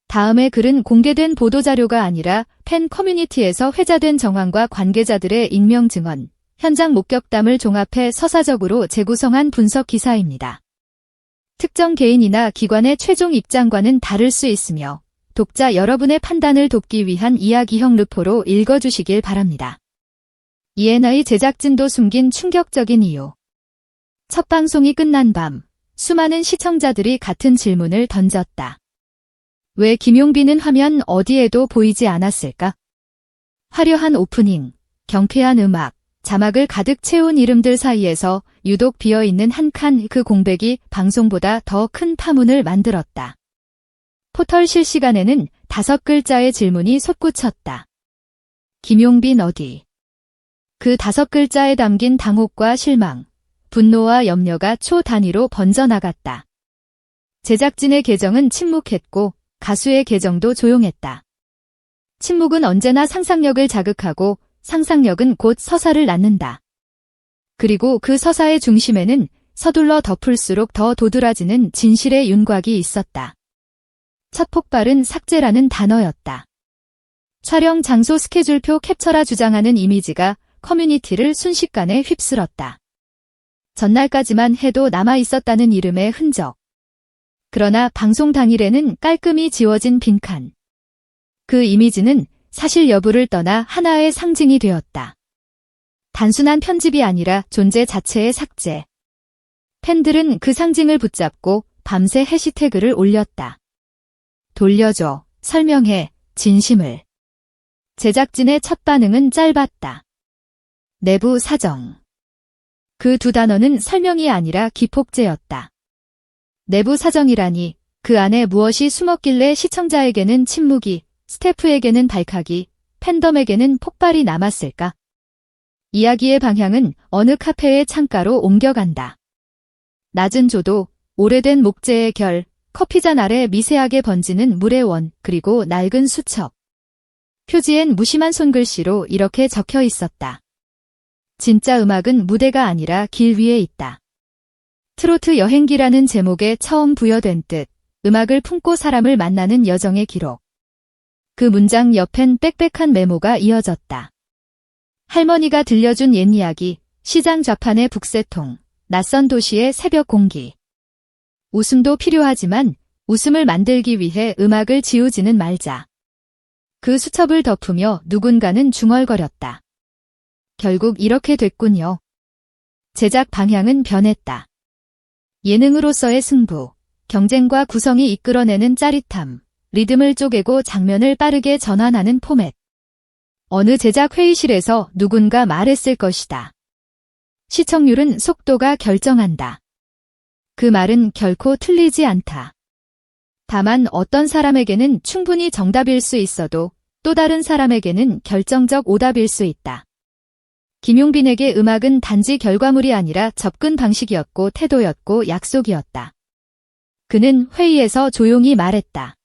다음의 글은 공개된 보도자료가 아니라 팬 커뮤니티에서 회자된 정황과 관계자들의 익명 증언, 현장 목격담을 종합해 서사적으로 재구성한 분석 기사입니다. 특정 개인이나 기관의 최종 입장과는 다를 수 있으며 독자 여러분의 판단을 돕기 위한 이야기형 르포로 읽어주시길 바랍니다. ENI 제작진도 숨긴 충격적인 이유. 첫 방송이 끝난 밤, 수많은 시청자들이 같은 질문을 던졌다. 왜 김용빈은 화면 어디에도 보이지 않았을까? 화려한 오프닝, 경쾌한 음악, 자막을 가득 채운 이름들 사이에서 유독 비어있는 한 칸 그 공백이 방송보다 더 큰 파문을 만들었다. 포털 실시간에는 5글자의 질문이 솟구쳤다. 김용빈 어디? 그 5글자에 담긴 당혹과 실망, 분노와 염려가 초 단위로 번져나갔다. 제작진의 계정은 침묵했고 가수의 계정도 조용했다. 침묵은 언제나 상상력을 자극하고 상상력은 곧 서사를 낳는다. 그리고 그 서사의 중심에는 서둘러 덮을수록 더 도드라지는 진실의 윤곽이 있었다. 첫 폭발은 삭제라는 단어였다. 촬영 장소 스케줄표 캡처라 주장하는 이미지가 커뮤니티를 순식간에 휩쓸었다. 전날까지만 해도 남아있었다는 이름의 흔적. 그러나 방송 당일에는 깔끔히 지워진 빈칸. 그 이미지는 사실 여부를 떠나 하나의 상징이 되었다. 단순한 편집이 아니라 존재 자체의 삭제. 팬들은 그 상징을 붙잡고 밤새 해시태그를 올렸다. 돌려줘, 설명해, 진심을. 제작진의 첫 반응은 짧았다. 내부 사정. 그 두 단어는 설명이 아니라 기폭제였다. 내부 사정이라니 그 안에 무엇이 숨었길래 시청자에게는 침묵이, 스태프에게는 발칵이, 팬덤에게는 폭발이 남았을까? 이야기의 방향은 어느 카페의 창가로 옮겨간다. 낮은 조도, 오래된 목재의 결, 커피잔 아래 미세하게 번지는 물의 원, 그리고 낡은 수첩. 표지엔 무심한 손글씨로 이렇게 적혀 있었다. 진짜 음악은 무대가 아니라 길 위에 있다. 트로트 여행기라는 제목에 처음 부여된 뜻, 음악을 품고 사람을 만나는 여정의 기록. 그 문장 옆엔 빽빽한 메모가 이어졌다. 할머니가 들려준 옛 이야기, 시장 좌판의 북새통, 낯선 도시의 새벽 공기. 웃음도 필요하지만 웃음을 만들기 위해 음악을 지우지는 말자. 그 수첩을 덮으며 누군가는 중얼거렸다. 결국 이렇게 됐군요. 제작 방향은 변했다. 예능으로서의 승부, 경쟁과 구성이 이끌어내는 짜릿함, 리듬을 쪼개고 장면을 빠르게 전환하는 포맷. 어느 제작 회의실에서 누군가 말했을 것이다. 시청률은 속도가 결정한다. 그 말은 결코 틀리지 않다. 다만 어떤 사람에게는 충분히 정답일 수 있어도 또 다른 사람에게는 결정적 오답일 수 있다. 김용빈에게 음악은 단지 결과물이 아니라 접근 방식이었고 태도였고 약속이었다. 그는 회의에서 조용히 말했다.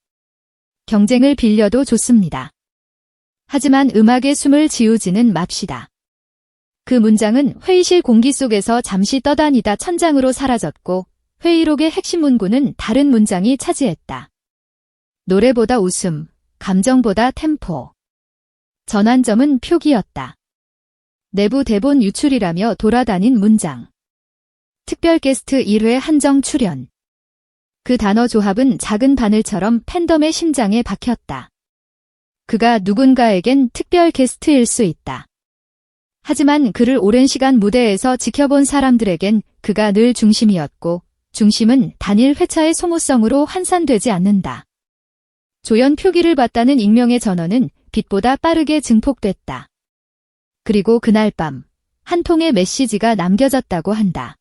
경쟁을 빌려도 좋습니다. 하지만 음악의 숨을 지우지는 맙시다. 그 문장은 회의실 공기 속에서 잠시 떠다니다 천장으로 사라졌고 회의록의 핵심 문구는 다른 문장이 차지했다. 노래보다 웃음, 감정보다 템포. 전환점은 표기였다. 내부 대본 유출이라며 돌아다닌 문장. 특별 게스트 1회 한정 출연. 그 단어 조합은 작은 바늘처럼 팬덤의 심장에 박혔다. 그가 누군가에겐 특별 게스트일 수 있다. 하지만 그를 오랜 시간 무대에서 지켜본 사람들에겐 그가 늘 중심이었고 중심은 단일 회차의 소모성으로 환산되지 않는다. 조연 표기를 받다는 익명의 전언은 빛보다 빠르게 증폭됐다. 그리고 그날 밤 한 통의 메시지가 남겨졌다고 한다.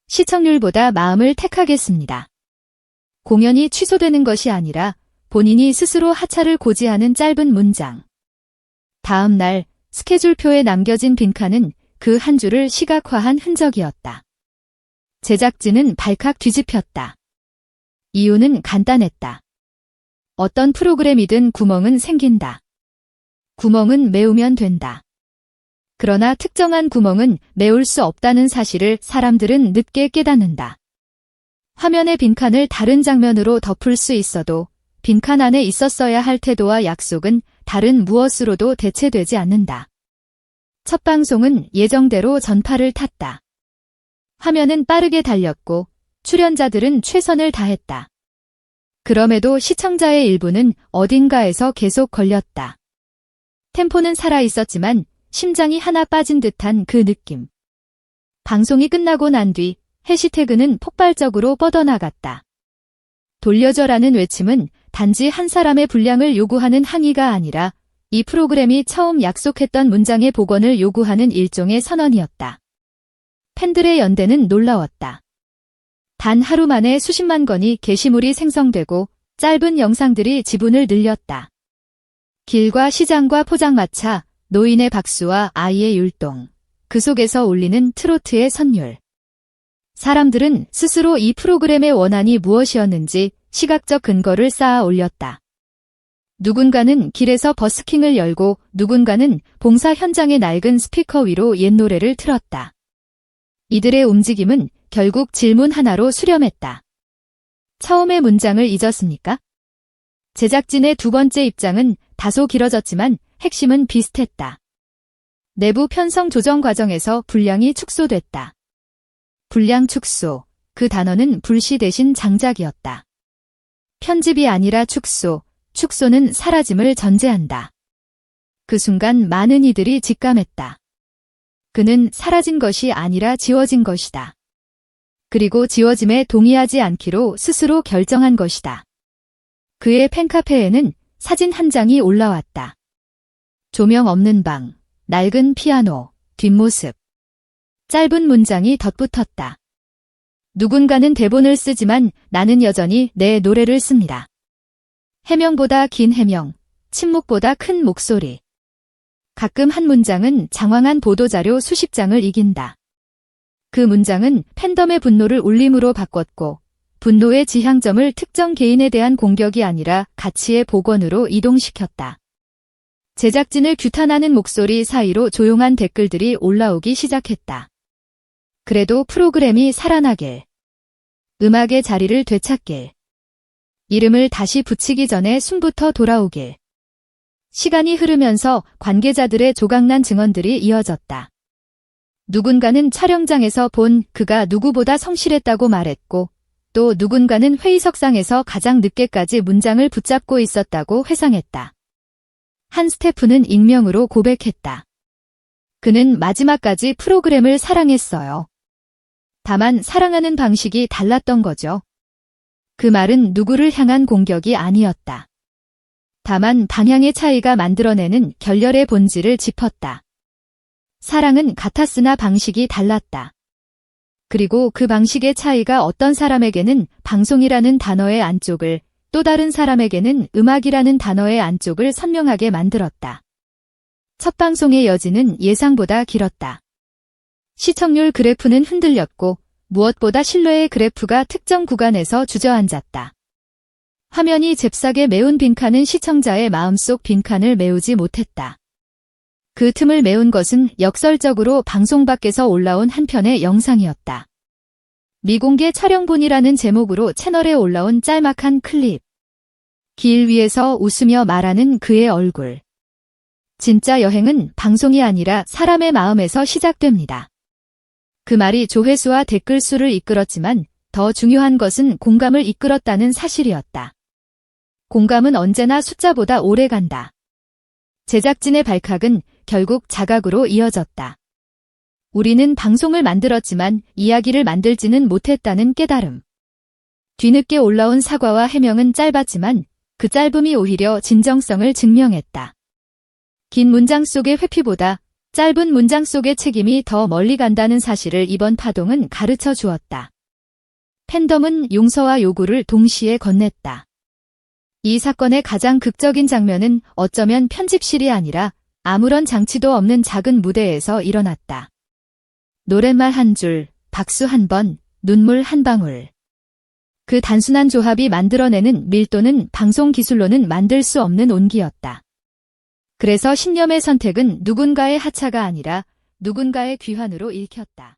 시청률보다 마음을 택하겠습니다. 공연이 취소되는 것이 아니라 본인이 스스로 하차를 고지하는 짧은 문장. 다음 날 스케줄표에 남겨진 빈칸은 그 한 줄을 시각화한 흔적이었다. 제작진은 발칵 뒤집혔다. 이유는 간단했다. 어떤 프로그램이든 구멍은 생긴다. 구멍은 메우면 된다. 그러나 특정한 구멍은 메울 수 없다는 사실을 사람들은 늦게 깨닫는다. 화면의 빈칸을 다른 장면으로 덮을 수 있어도 빈칸 안에 있었어야 할 태도와 약속은 다른 무엇으로도 대체되지 않는다. 첫 방송은 예정대로 전파를 탔다. 화면은 빠르게 달렸고 출연자들은 최선을 다했다. 그럼에도 시청자의 일부는 어딘가에서 계속 걸렸다. 템포는 살아있었지만 심장이 하나 빠진 듯한 그 느낌. 방송이 끝나고 난 뒤 해시태그는 폭발적으로 뻗어나갔다. 돌려줘라는 외침은 단지 한 사람의 분량을 요구하는 항의가 아니라 이 프로그램이 처음 약속했던 문장의 복원을 요구하는 일종의 선언이었다. 팬들의 연대는 놀라웠다. 단 하루 만에 수십만 건의 게시물이 생성되고 짧은 영상들이 지분을 늘렸다. 길과 시장과 포장마차, 노인의 박수와 아이의 율동, 그 속에서 울리는 트로트의 선율. 사람들은 스스로 이 프로그램의 원한이 무엇이었는지 시각적 근거를 쌓아 올렸다. 누군가는 길에서 버스킹을 열고 누군가는 봉사 현장의 낡은 스피커 위로 옛 노래를 틀었다. 이들의 움직임은 결국 질문 하나로 수렴했다. 처음의 문장을 잊었습니까? 제작진의 두 번째 입장은 다소 길어졌지만 핵심은 비슷했다. 내부 편성 조정 과정에서 분량이 축소됐다. 분량 축소, 그 단어는 불씨 대신 장작이었다. 편집이 아니라 축소, 축소는 사라짐을 전제한다. 그 순간 많은 이들이 직감했다. 그는 사라진 것이 아니라 지워진 것이다. 그리고 지워짐에 동의하지 않기로 스스로 결정한 것이다. 그의 팬카페에는 사진 한 장이 올라왔다. 조명 없는 방, 낡은 피아노, 뒷모습. 짧은 문장이 덧붙었다. 누군가는 대본을 쓰지만 나는 여전히 내 노래를 씁니다. 해명보다 긴 해명, 침묵보다 큰 목소리. 가끔 한 문장은 장황한 보도자료 수십 장을 이긴다. 그 문장은 팬덤의 분노를 울림으로 바꿨고 분노의 지향점을 특정 개인에 대한 공격이 아니라 가치의 복원으로 이동시켰다. 제작진을 규탄하는 목소리 사이로 조용한 댓글들이 올라오기 시작했다. 그래도 프로그램이 살아나길. 음악의 자리를 되찾길. 이름을 다시 붙이기 전에 숨부터 돌아오길. 시간이 흐르면서 관계자들의 조각난 증언들이 이어졌다. 누군가는 촬영장에서 본 그가 누구보다 성실했다고 말했고 또 누군가는 회의석상에서 가장 늦게까지 문장을 붙잡고 있었다고 회상했다. 한 스태프는 익명으로 고백했다. 그는 마지막까지 프로그램을 사랑했어요. 다만 사랑하는 방식이 달랐던 거죠. 그 말은 누구를 향한 공격이 아니었다. 다만 방향의 차이가 만들어내는 결렬의 본질을 짚었다. 사랑은 같았으나 방식이 달랐다. 그리고 그 방식의 차이가 어떤 사람에게는 방송이라는 단어의 안쪽을 또 다른 사람에게는 음악이라는 단어의 안쪽을 선명하게 만들었다. 첫 방송의 여진은 예상보다 길었다. 시청률 그래프는 흔들렸고 무엇보다 신뢰의 그래프가 특정 구간에서 주저앉았다. 화면이 잽싸게 메운 빈칸은 시청자의 마음속 빈칸을 메우지 못했다. 그 틈을 메운 것은 역설적으로 방송 밖에서 올라온 한 편의 영상이었다. 미공개 촬영본이라는 제목으로 채널에 올라온 짤막한 클립. 길 위에서 웃으며 말하는 그의 얼굴. 진짜 여행은 방송이 아니라 사람의 마음에서 시작됩니다. 그 말이 조회수와 댓글 수를 이끌었지만 더 중요한 것은 공감을 이끌었다는 사실이었다. 공감은 언제나 숫자보다 오래 간다. 제작진의 발칵은 결국 자각으로 이어졌다. 우리는 방송을 만들었지만 이야기를 만들지는 못했다는 깨달음. 뒤늦게 올라온 사과와 해명은 짧았지만 그 짧음이 오히려 진정성을 증명했다. 긴 문장 속의 회피보다 짧은 문장 속의 책임이 더 멀리 간다는 사실을 이번 파동은 가르쳐 주었다. 팬덤은 용서와 요구를 동시에 건넸다. 이 사건의 가장 극적인 장면은 어쩌면 편집실이 아니라 아무런 장치도 없는 작은 무대에서 일어났다. 노랫말 한 줄, 박수 한 번, 눈물 한 방울. 그 단순한 조합이 만들어내는 밀도는 방송 기술로는 만들 수 없는 온기였다. 그래서 신념의 선택은 누군가의 하차가 아니라 누군가의 귀환으로 읽혔다.